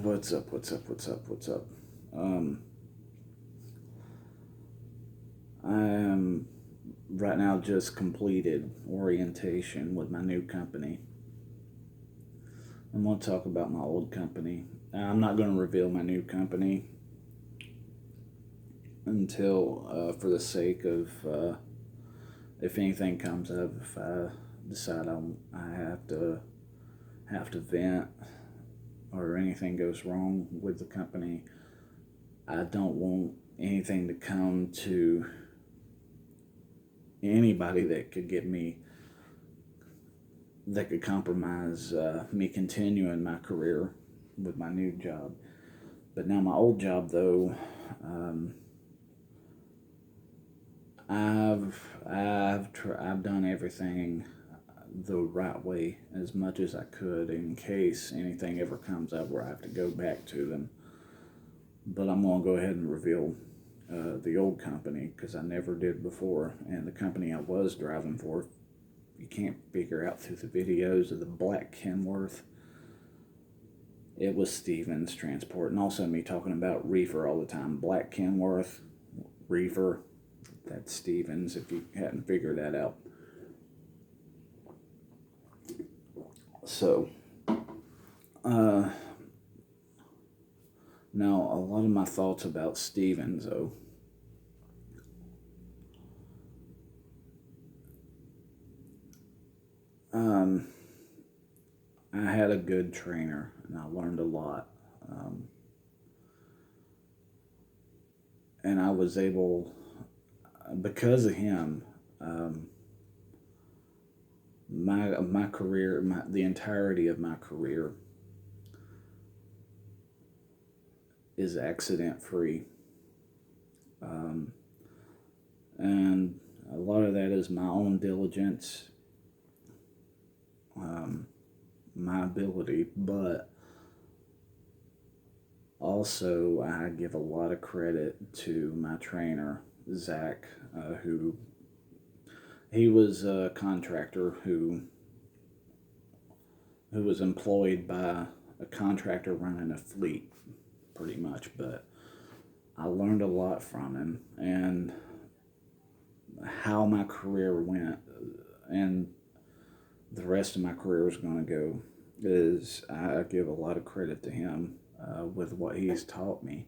What's up? What's up? What's up? What's up? Um, I am right now just completed orientation with my new company. I'm going to talk about my old company. I'm not going to reveal my new company until, for the sake of, if anything comes up, if I decide I have to vent or anything goes wrong with the company, I don't want anything to come to anybody that could compromise me continuing my career with my new job. But now my old job, though, um, I've done everything the right way as much as I could in case anything ever comes up where I have to go back to them. But I'm gonna go ahead and reveal the old company because I never did before, and the company I was driving for. You can't figure out through the videos of the black Kenworth. It was Stevens Transport, and also me talking about reefer all the time. Black Kenworth, reefer, that's Stevens. If you hadn't figured that out. So, now a lot of my thoughts about Stevens, though. Um, I had a good trainer, and I learned a lot. And I was able, because of him, my career, the entirety of my career is accident free, and a lot of that is my own diligence, my ability, but also I give a lot of credit to my trainer, Zach, who he was a contractor who was employed by a contractor running a fleet, pretty much. But I learned a lot from him, and how my career went, and the rest of my career is going to go, is I give a lot of credit to him with what he's taught me.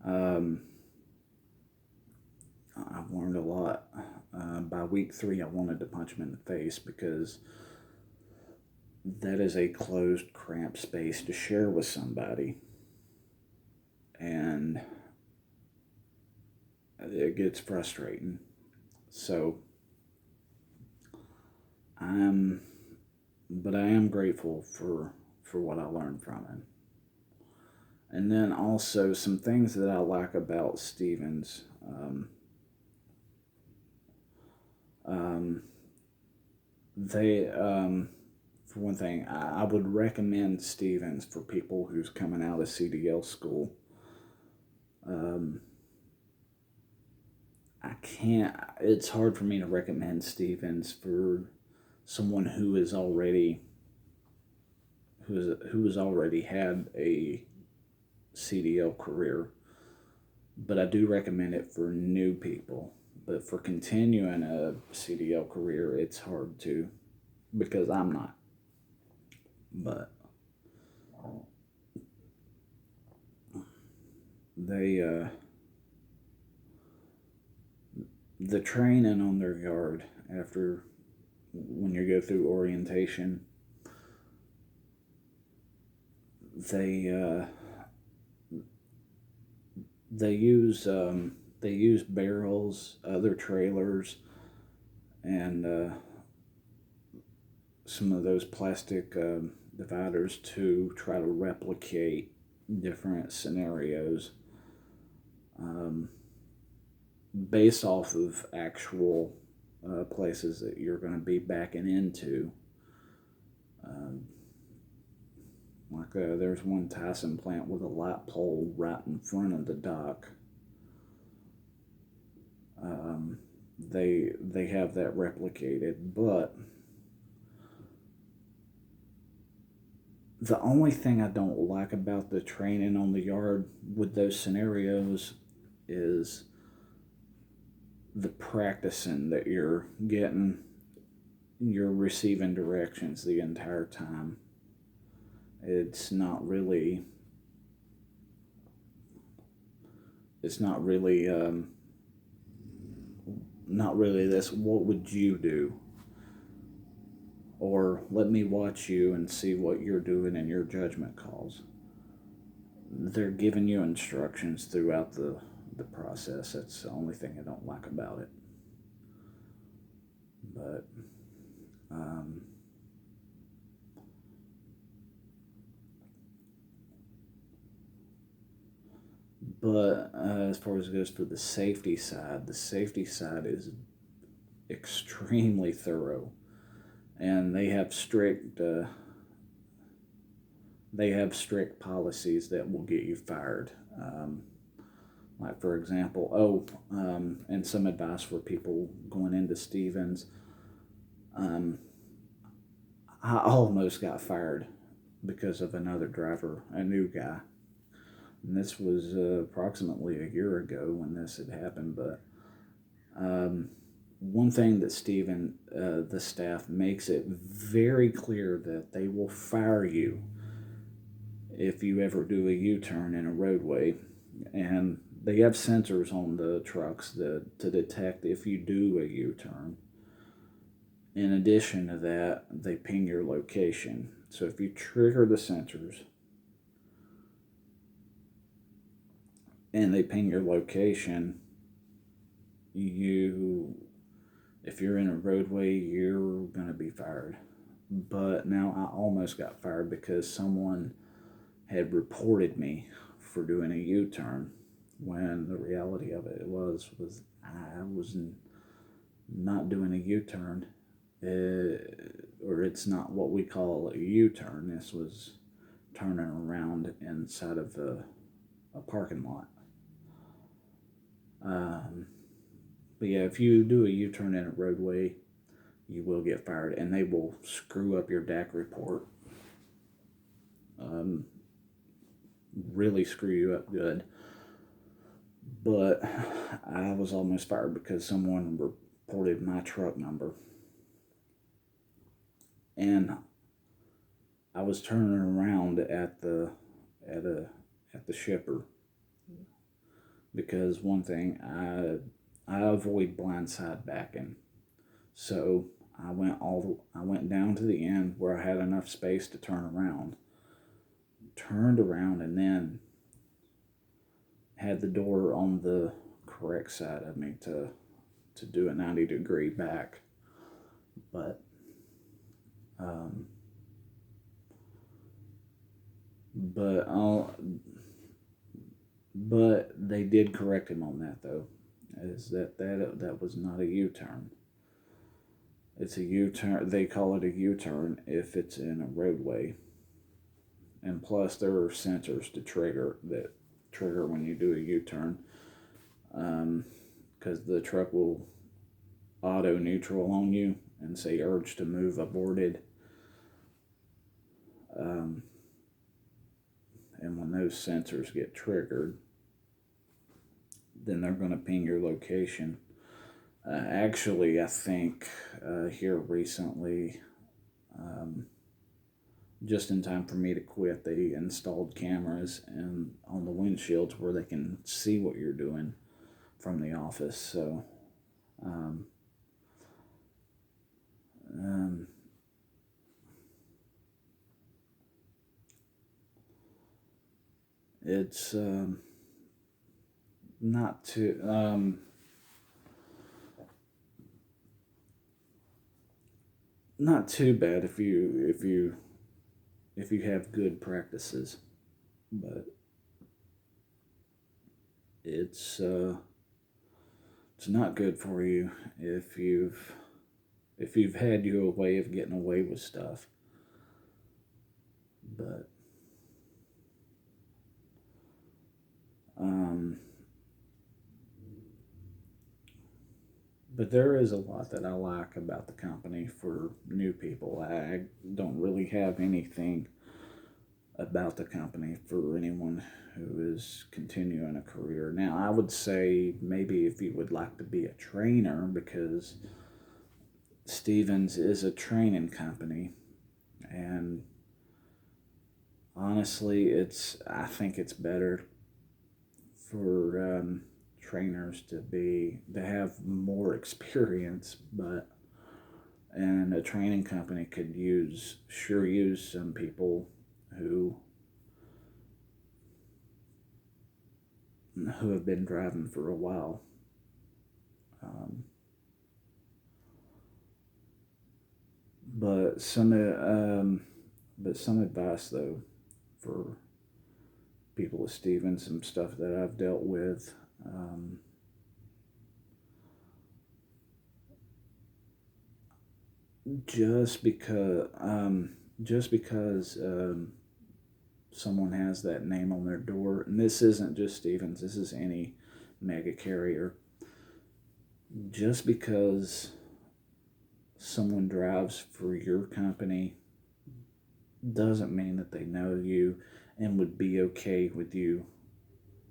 I've learned a lot. By week 3, I wanted to punch him in the face because that is a closed, cramped space to share with somebody. And it gets frustrating. So, but I am grateful for what I learned from him. And then also some things that I like about Stevens. They, for one thing, I would recommend Stevens for people who's coming out of CDL school. I can't. It's hard for me to recommend Stevens for someone who has already had a CDL career, but I do recommend it for new people. But for continuing a CDL career, it's hard to, because I'm not. But they the training on their yard after, when you go through orientation, they they use barrels, other trailers, and some of those plastic dividers to try to replicate different scenarios, based off of actual places that you're going to be backing into. There's one Tyson plant with a light pole right in front of the dock. They have that replicated, but The only thing I don't like about the training on the yard with those scenarios is the practicing that you're getting. You're receiving directions the entire time. It's not really. It's not really. Not really this. What would you do? Or let me watch you and see what you're doing in your judgment calls. They're giving you instructions throughout the process. That's the only thing I don't like about it. But um, as far as it goes for the safety side is extremely thorough, and they have strict policies that will get you fired. Like for example, and some advice for people going into Stevens. I almost got fired because of another driver, a new guy. And this was approximately a year ago when this had happened. But one thing that the staff makes it very clear that they will fire you if you ever do a U-turn in a roadway. And they have sensors on the trucks to detect if you do a U-turn. In addition to that, they ping your location. So if you trigger the sensors and they ping your location, if you're in a roadway, you're going to be fired. But now I almost got fired because someone had reported me for doing a U-turn, when the reality of it was I was not doing a U-turn. Or it's not what we call a U-turn. This was turning around inside of a parking lot. But yeah, if you do a U-turn in a roadway, you will get fired, and they will screw up your DAC report. Really screw you up good. But I was almost fired because someone reported my truck number. And I was turning around at the shipper, because one thing, I avoid blindside backing, so I went down to the end where I had enough space to turned around, and then had the door on the correct side of me to do a 90-degree back. But but they did correct him on that, though, is that was not a U-turn. It's a U-turn. They call it a U-turn if it's in a roadway. And plus, there are sensors to trigger when you do a U-turn, because the truck will auto neutral on you and say urge to move aborted. And when those sensors get triggered, then they're going to ping your location. Actually, I think here recently, just in time for me to quit, they installed cameras on the windshields where they can see what you're doing from the office. So it's not too not too bad if you have good practices, but it's not good for you if you've had your way of getting away with stuff. But there is a lot that I like about the company for new people. I don't really have anything about the company for anyone who is continuing a career. Now, I would say maybe if you would like to be a trainer, because Stevens is a training company, and honestly, I think it's better for trainers to have more experience, but and a training company could use some people who have been driving for a while. Um, but some advice though for people with Stevens, some stuff that I've dealt with. Just because someone has that name on their door, and this isn't just Stevens, this is any mega carrier. Just because someone drives for your company doesn't mean that they know you and would be okay with you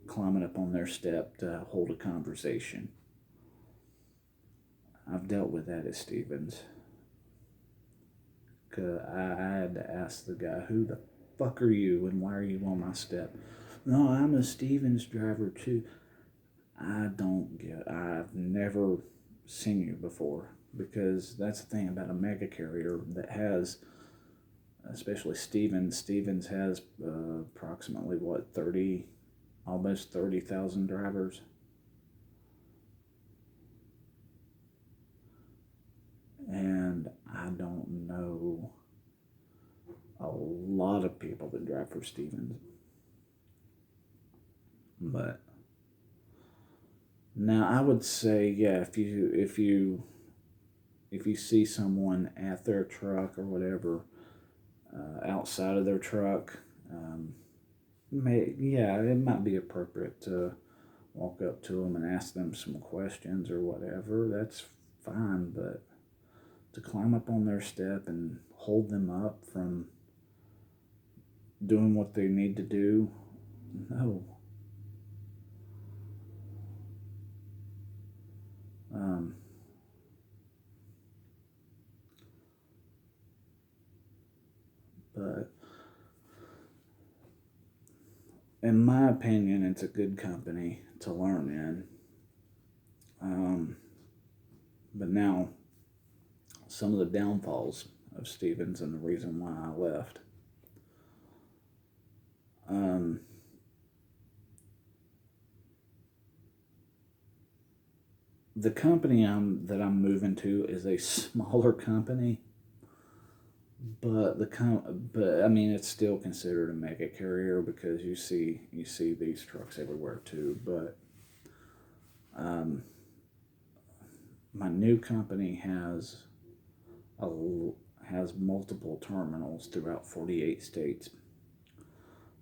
climbing up on their step to hold a conversation. I've dealt with that at Stevens. I had to ask the guy, "Who the fuck are you and why are you on my step?" "No, I'm a Stevens driver too." I've never seen you before, because that's the thing about a mega carrier that has, especially Stevens. Stevens has approximately what, 30, almost 30,000 drivers. And I don't know a lot of people that drive for Stevens. But now I would say, yeah, if you see someone at their truck or whatever, outside of their truck, it might be appropriate to walk up to them and ask them some questions or whatever. That's fine, but to climb up on their step and hold them up from doing what they need to do, no. Um, but in my opinion, it's a good company to learn in. But now, some of the downfalls of Stevens and the reason why I left. Um, the company that I'm moving to is a smaller company, but but I mean it's still considered a mega carrier because you see these trucks everywhere too. But my new company a, has multiple terminals throughout 48 states,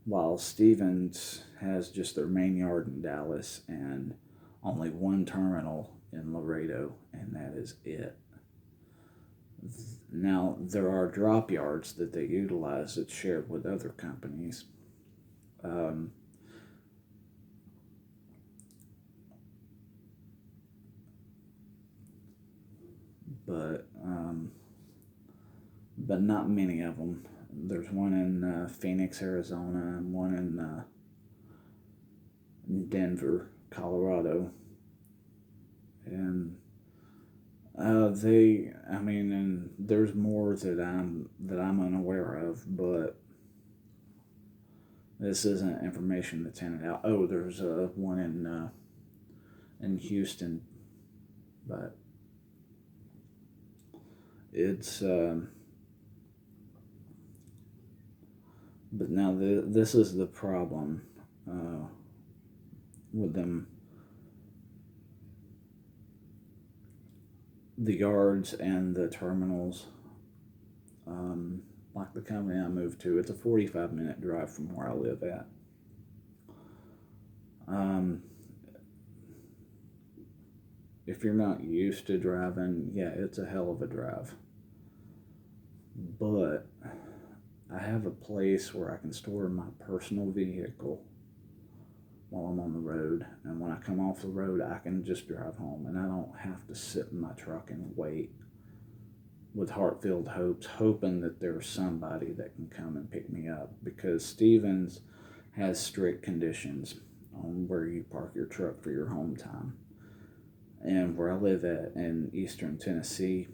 while Stevens has just their main yard in Dallas and only one terminal in Laredo, and that is it. Now, there are drop yards that they utilize that's shared with other companies. Um, but but not many of them. There's one in Phoenix, Arizona, and one in Denver, Colorado, and and there's more that I'm unaware of, but this isn't information that's handed out. Oh, there's one in Houston, but it's but now this is the problem with them. The yards and the terminals, like the company I moved to, it's a 45-minute drive from where I live at. Um, if you're not used to driving, yeah, it's a hell of a drive. But I have a place where I can store my personal vehicle while I'm on the road, and when I come off the road, I can just drive home, and I don't have to sit in my truck and wait with heart-filled hopes, hoping that there's somebody that can come and pick me up, because Stevens has strict conditions on where you park your truck for your home time. And where I live at in eastern Tennessee,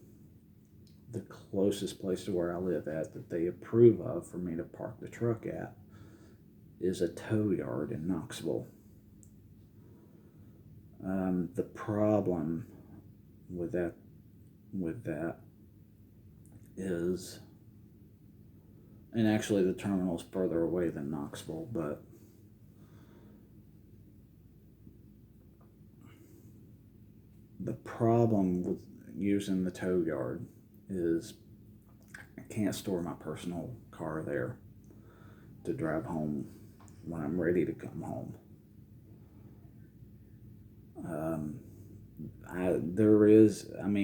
the closest place to where I live at that they approve of for me to park the truck at is a tow yard in Knoxville. The problem with that is, and actually the terminal's further away than Knoxville, but the problem with using the tow yard is I can't store my personal car there to drive home when I'm ready to come home.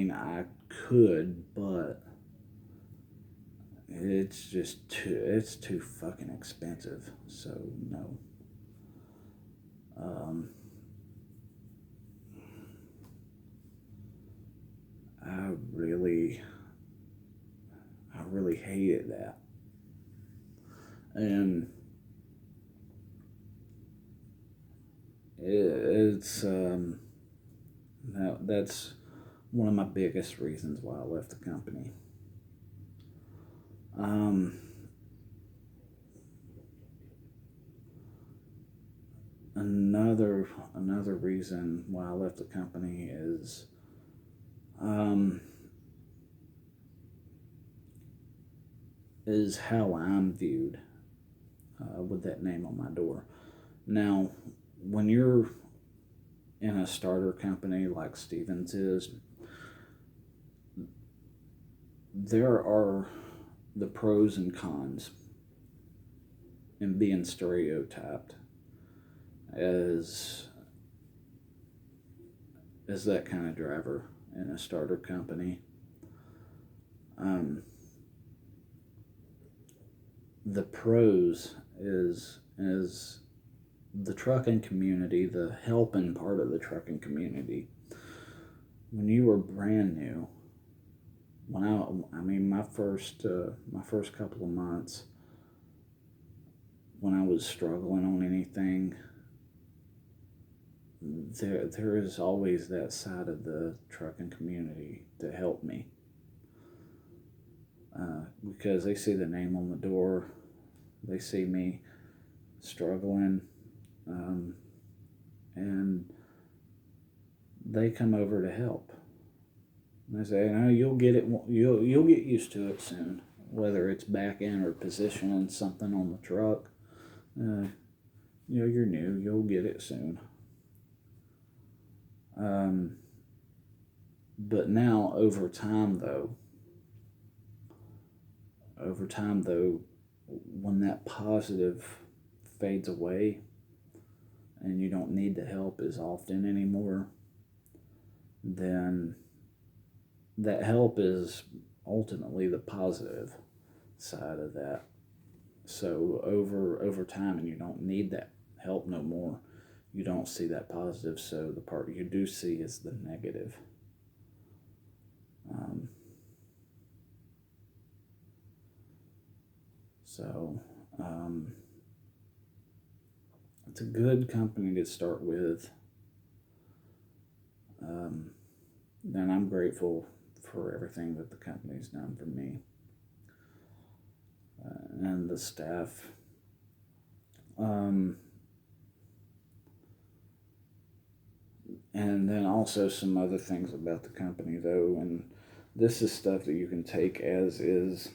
I could, but it's too fucking expensive. So no. I really hated that. And that's one of my biggest reasons why I left the company. Another reason why I left the company is how I'm viewed with that name on my door. Now, when you're in a starter company like Stevens is, there are the pros and cons in being stereotyped as that kind of driver in a starter company. The pros is the trucking community, the helping part of the trucking community. When you were brand new, my first couple of months, when I was struggling on anything, there is always that side of the trucking community to help me. Because they see the name on the door, they see me struggling, and they come over to help. And they say, "No, you'll get it. You'll get used to it soon. Whether it's back end or positioning something on the truck, you're new. You'll get it soon." But now, over time though, when that positive fades away and you don't need the help as often anymore, then that help is ultimately the positive side of that. So over time, and you don't need that help no more, you don't see that positive, so the part you do see is the negative. It's a good company to start with, and I'm grateful for everything that the company's done for me and the staff. And then also some other things about the company though, and this is stuff that you can take as is.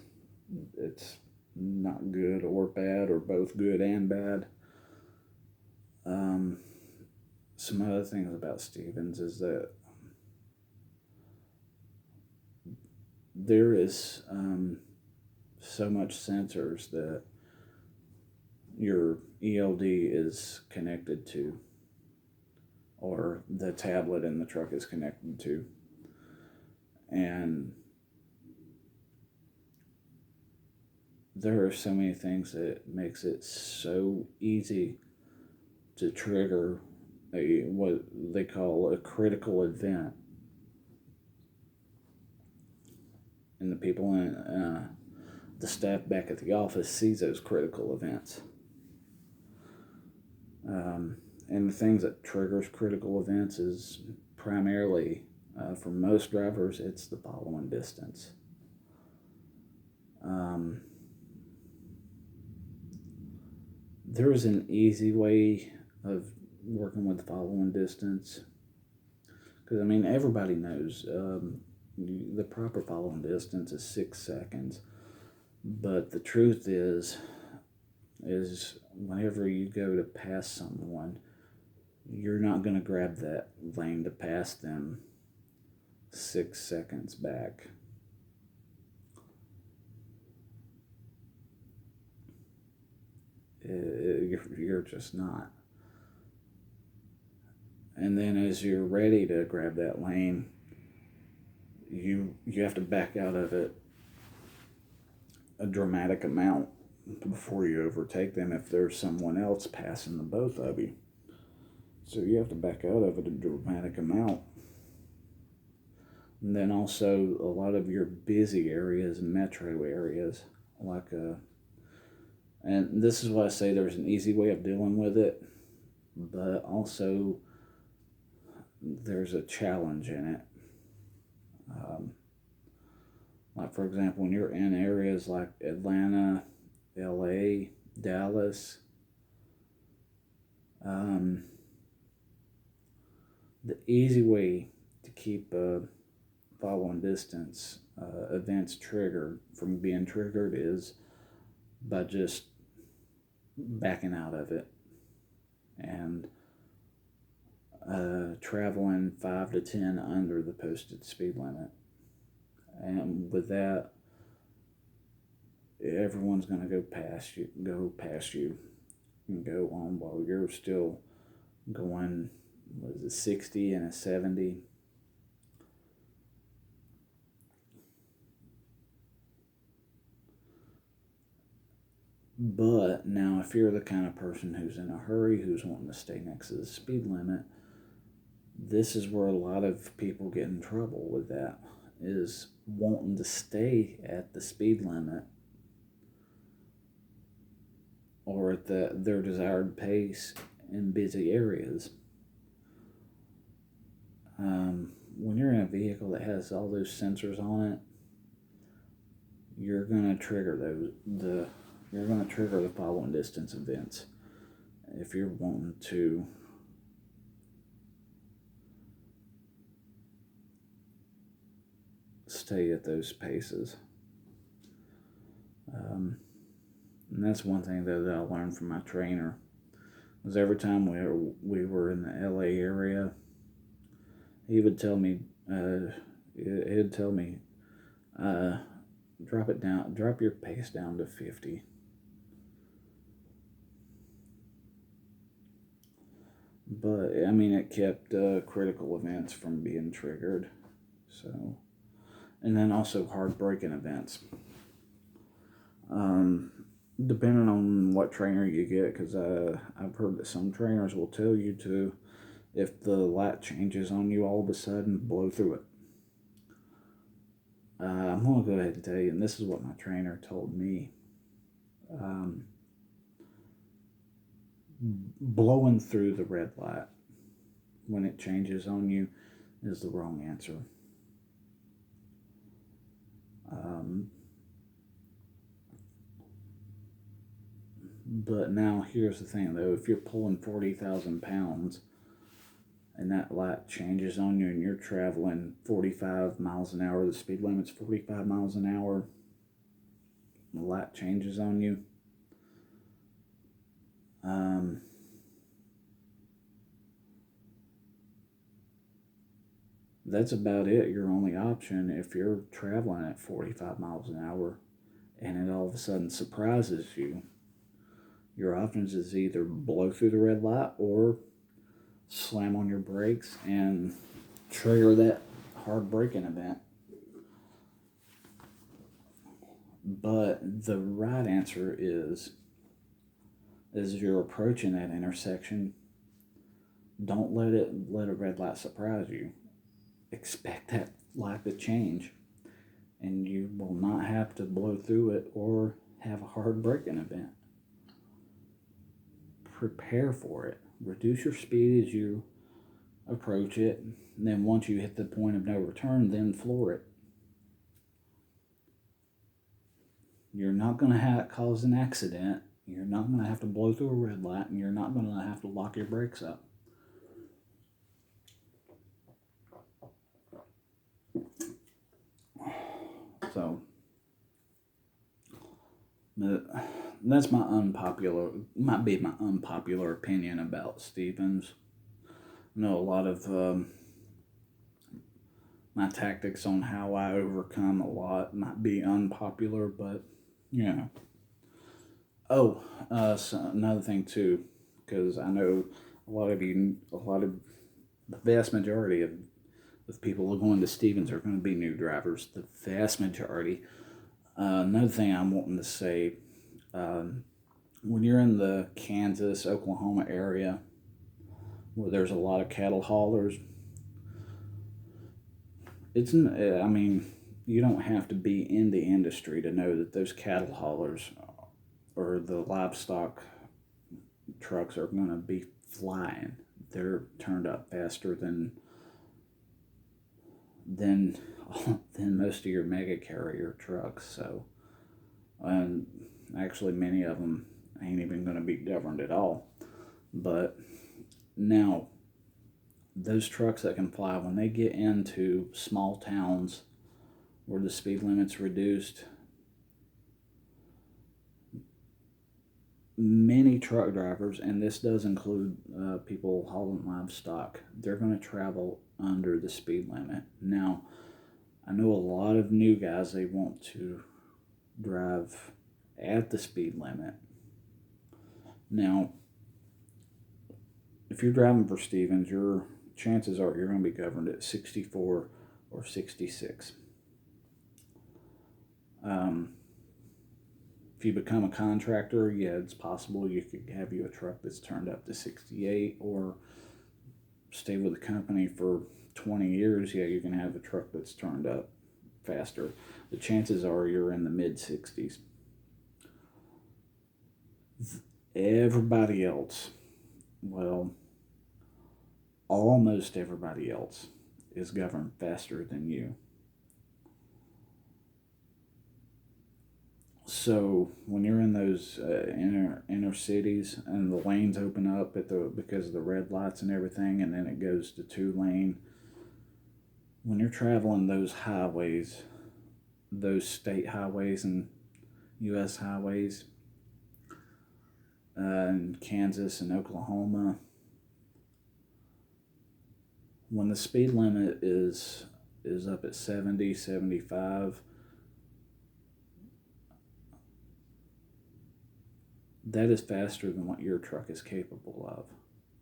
It's not good or bad, or both good and bad. Some other things about Stevens is that there is so much sensors that your ELD is connected to, or the tablet in the truck is connected to. And there are so many things that makes it so easy to trigger what they call a critical event, and the people in the staff back at the office sees those critical events. And the things that triggers critical events is primarily, for most drivers, it's the following distance. There's an easy way of working with the following distance, because I mean everybody knows the proper following distance is 6 seconds, but the truth is whenever you go to pass someone, you're not going to grab that lane to pass them 6 seconds back. You're just not. And then as you're ready to grab that lane, you have to back out of it a dramatic amount before you overtake them if there's someone else passing the both of you. So you have to back out of it a dramatic amount. And then also a lot of your busy areas, metro areas, like and this is why I say there's an easy way of dealing with it, but also there's a challenge in it. Like for example, when you're in areas like Atlanta, LA, Dallas, the easy way to keep following distance events triggered from being triggered is by just backing out of it and traveling 5 to 10 under the posted speed limit. And with that, everyone's going to go past you and go on while you're still going, what is it, 60 and a 70. But now if you're the kind of person who's in a hurry, who's wanting to stay next to the speed limit, this is where a lot of people get in trouble with that, is wanting to stay at the speed limit or at their desired pace in busy areas. When you're in a vehicle that has all those sensors on it, you're going to trigger the following distance events if you're wanting to stay at those paces. And that's one thing that I learned from my trainer, was every time we were in the LA area, he would tell me, drop your pace down to 50. But I mean, it kept critical events from being triggered. So, and then also hard braking events. Depending on what trainer you get, because I've heard that some trainers will tell you to, if the light changes on you all of a sudden, blow through it. I'm going to go ahead and tell you, and this is what my trainer told me. Blowing through the red light when it changes on you is the wrong answer. But now here's the thing though, if you're pulling 40,000 pounds and that light changes on you and you're traveling 45 miles an hour, the speed limit's 45 miles an hour, the light changes on you, that's about it. Your only option, if you're traveling at 45 miles an hour and it all of a sudden surprises you, your options is either blow through the red light or slam on your brakes and trigger that hard braking event. But the right answer is as you're approaching that intersection, don't let a red light surprise you. Expect that light to change, and you will not have to blow through it or have a hard braking event. Prepare for it. Reduce your speed as you approach it, and then once you hit the point of no return, then floor it. You're not going to cause an accident. You're not going to have to blow through a red light, and you're not going to have to lock your brakes up. So, that's might be my unpopular opinion about Stevens. I know a lot of my tactics on how I overcome a lot might be unpopular, but Oh, so another thing too, because I know a lot of the vast majority of people who are going to Stevens are going to be new drivers. The vast majority. Another thing I'm wanting to say, when you're in the Kansas, Oklahoma area, where there's a lot of cattle haulers, you don't have to be in the industry to know that those cattle haulers or the livestock trucks are going to be flying. They're turned up faster than most of your mega carrier trucks. So, and actually many of them ain't even going to be governed at all. But now, those trucks that can fly, when they get into small towns where the speed limit's reduced, many truck drivers, and this does include people hauling livestock, they're going to travel under the speed limit. Now, I know a lot of new guys, they want to drive at the speed limit. Now, if you're driving for Stevens, your chances are you're going to be governed at 64 or 66. If you become a contractor, yeah, it's possible you could have a truck that's turned up to 68, or stay with the company for 20 years, yeah, you can have a truck that's turned up faster. The chances are you're in the mid 60s. Everybody else, well, almost everybody else is governed faster than you. So when you're in those inner cities and the lanes open up because of the red lights and everything, and then it goes to 2-lane. When you're traveling those highways, those state highways and U.S. highways, in Kansas and Oklahoma, when the speed limit is up at 70, 75, that is faster than what your truck is capable of.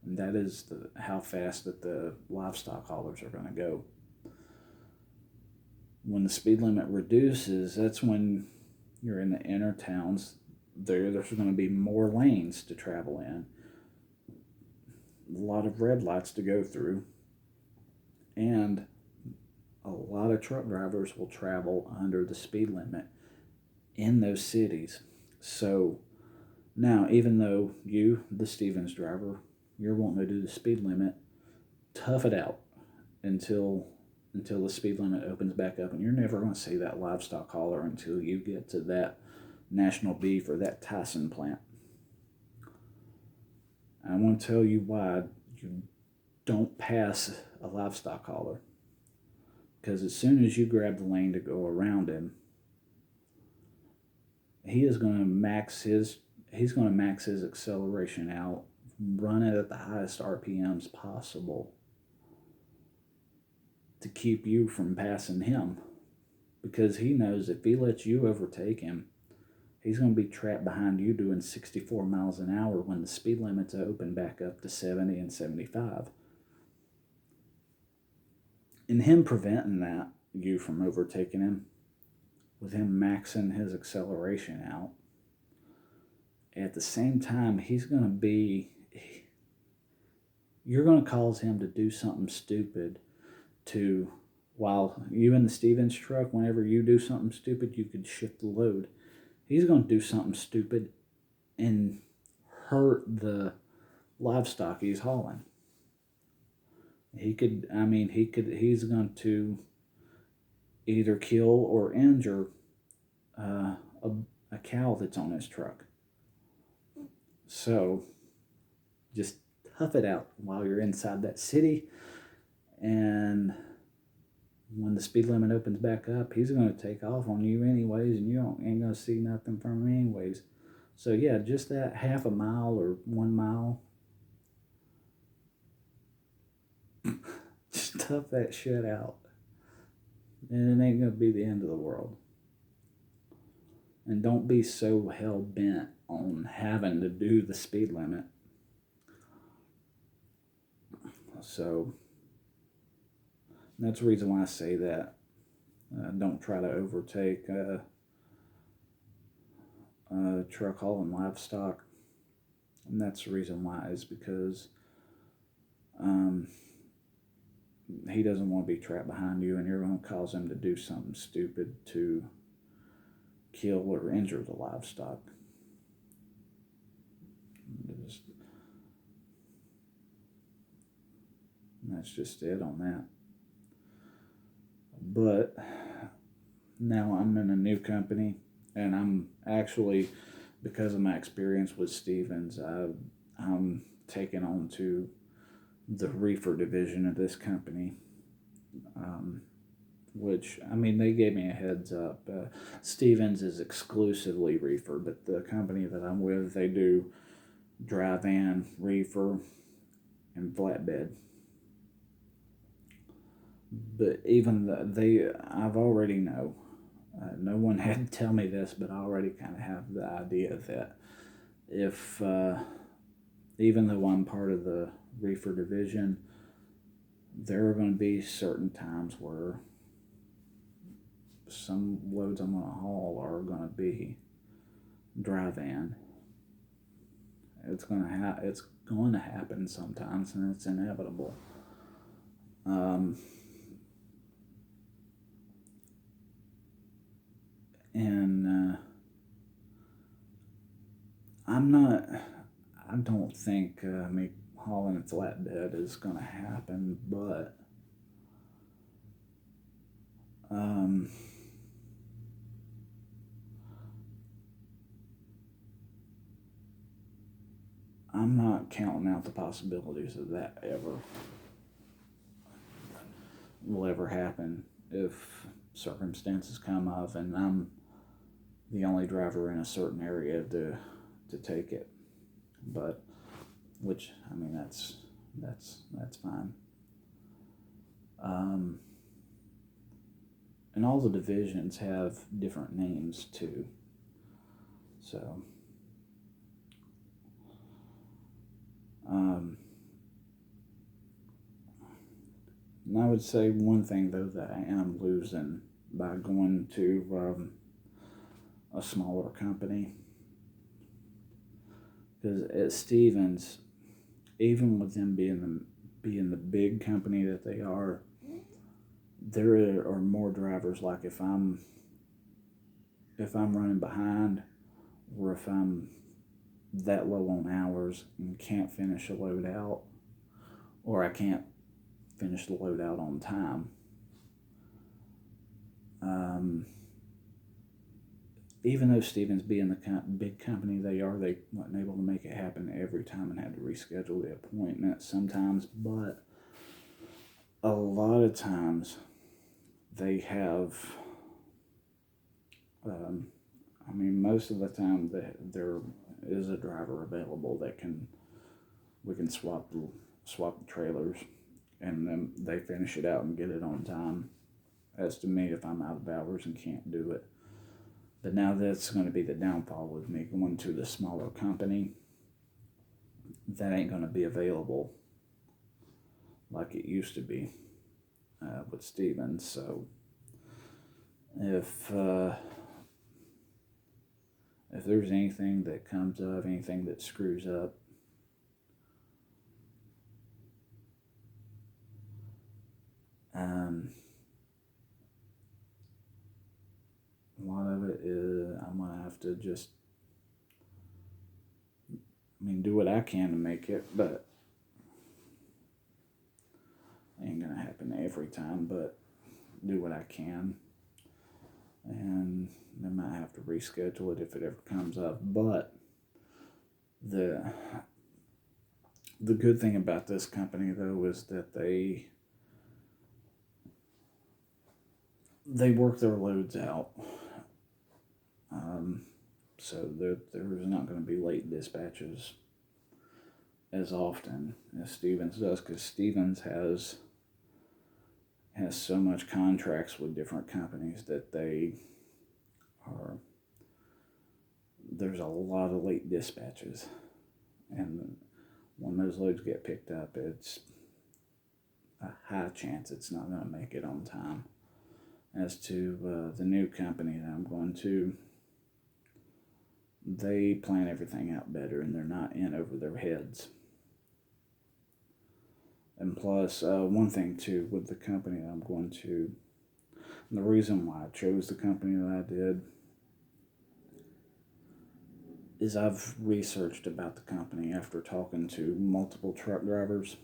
And that is how fast that the livestock haulers are going to go. When the speed limit reduces, that's when you're in the inner towns. There's going to be more lanes to travel in, a lot of red lights to go through, and a lot of truck drivers will travel under the speed limit in those cities. So now, even though you, the Stevens driver, you're wanting to do the speed limit, tough it out until the speed limit opens back up, and you're never going to see that livestock hauler until you get to that National Beef or that Tyson plant. I want to tell you why you don't pass a livestock hauler. Because as soon as you grab the lane to go around him, he's going to max his acceleration out, run it at the highest RPMs possible to keep you from passing him. Because he knows if he lets you overtake him, he's going to be trapped behind you doing 64 miles an hour when the speed limit's open back up to 70 and 75. And him preventing you from overtaking him, with him maxing his acceleration out. At the same time, you're going to cause him to do something stupid while you in the Stevens truck, whenever you do something stupid, you could shift the load. He's going to do something stupid and hurt the livestock he's hauling. He's going to either kill or injure a cow that's on his truck. So just tough it out while you're inside that city, and when the speed limit opens back up, he's going to take off on you anyways, and you ain't going to see nothing from him anyways. So yeah, just that half a mile or 1 mile, just tough that shit out, and it ain't going to be the end of the world. And don't be so hell-bent on having to do the speed limit. So that's the reason why I say that. Don't try to overtake a truck hauling livestock. And that's the reason why, is because he doesn't want to be trapped behind you, and you're going to cause him to do something stupid to kill or injure the livestock. That's just it on that. But now I'm in a new company, and I'm actually, because of my experience with Stevens, I'm taking on to the reefer division of this company, which, I mean, they gave me a heads up. Stevens is exclusively reefer, but the company that I'm with, they do dry van, reefer, and flatbed. But even I've already know. No one had to tell me this, but I already kind of have the idea that if, even though I'm part of the reefer division, there are going to be certain times where some loads I'm going to haul are going to be dry van. It's going to happen sometimes, and it's inevitable. And I don't think me hauling a flatbed is going to happen, but I'm not counting out the possibilities of that will ever happen if circumstances come up and I'm the only driver in a certain area to take it. But which, I mean, that's fine. And all the divisions have different names too. So and I would say one thing though that I am losing by going to a smaller company, because at Stevens, even with them being the big company that they are, there are more drivers. Like if I'm running behind, or if I'm that low on hours and can't finish a load out, or I can't finish the load out on time, even though Stevens being the big company they wasn't able to make it happen every time and had to reschedule the appointment sometimes. But a lot of times they have, most of the time there is a driver available that we can swap the trailers, and then they finish it out and get it on time. As to me, if I'm out of hours and can't do it. But now that's going to be the downfall with me going to the smaller company. That ain't going to be available like it used to be with Stevens. So if if there's anything that comes up, anything that screws up, a lot of it is I'm gonna have to just, do what I can to make it, but it ain't gonna happen every time. But do what I can, and I might have to reschedule it if it ever comes up. But the good thing about this company though is that they work their loads out. So there's not going to be late dispatches as often as Stevens does, because Stevens has so much contracts with different companies that there's a lot of late dispatches, and when those loads get picked up, it's a high chance it's not going to make it on time. As to the new company that I'm going to, they plan everything out better, and they're not in over their heads. And plus, one thing too with the company that I'm going to, and the reason why I chose the company that I did is I've researched about the company after talking to multiple truck drivers.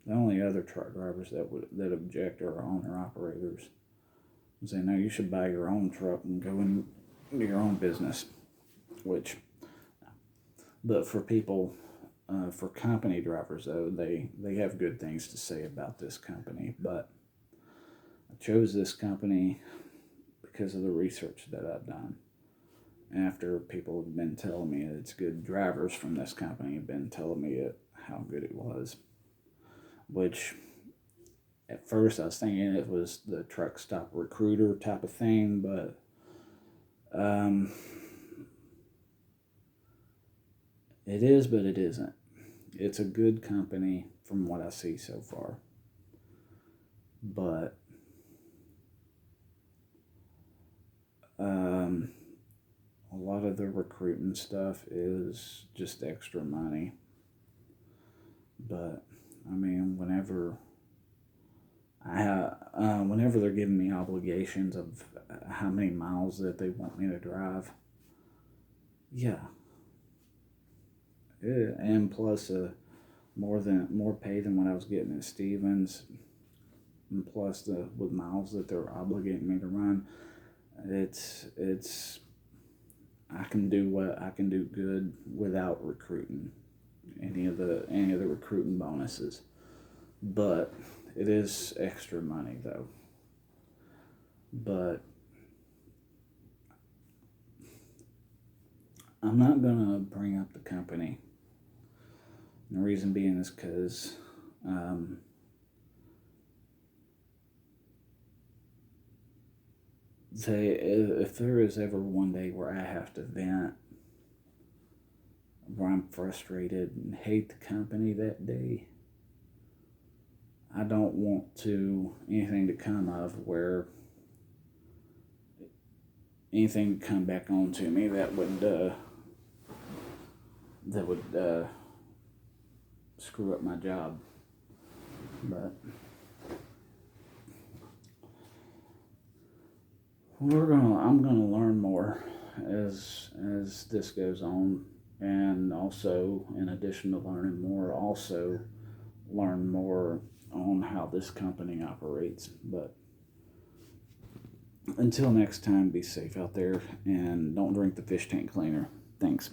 The only other truck drivers that object are owner operators. Say, no, you should buy your own truck and go into your own business. But for people, for company drivers though, they have good things to say about this company. But I chose this company because of the research that I've done. After people have been telling me it's good, drivers from this company have been telling me how good it was. Which, at first I was thinking it was the truck stop recruiter type of thing, but it is, but it isn't. It's a good company from what I see so far. But a lot of the recruiting stuff is just extra money. But whenever they're giving me obligations of how many miles that they want me to drive, yeah, and plus more pay than what I was getting at Stevens, and plus with miles that they're obligating me to run, it's I can do what I can do good without recruiting any of the recruiting bonuses. But it is extra money though. But I'm not gonna bring up the company. And the reason being is because if there is ever one day where I have to vent, where I'm frustrated and hate the company that day, I don't want anything to come of where anything to come back onto me that would screw up my job. But I'm gonna learn more as this goes on, and also in addition to learning more, also learn more on how this company operates. But until next time, be safe out there and don't drink the fish tank cleaner. Thanks.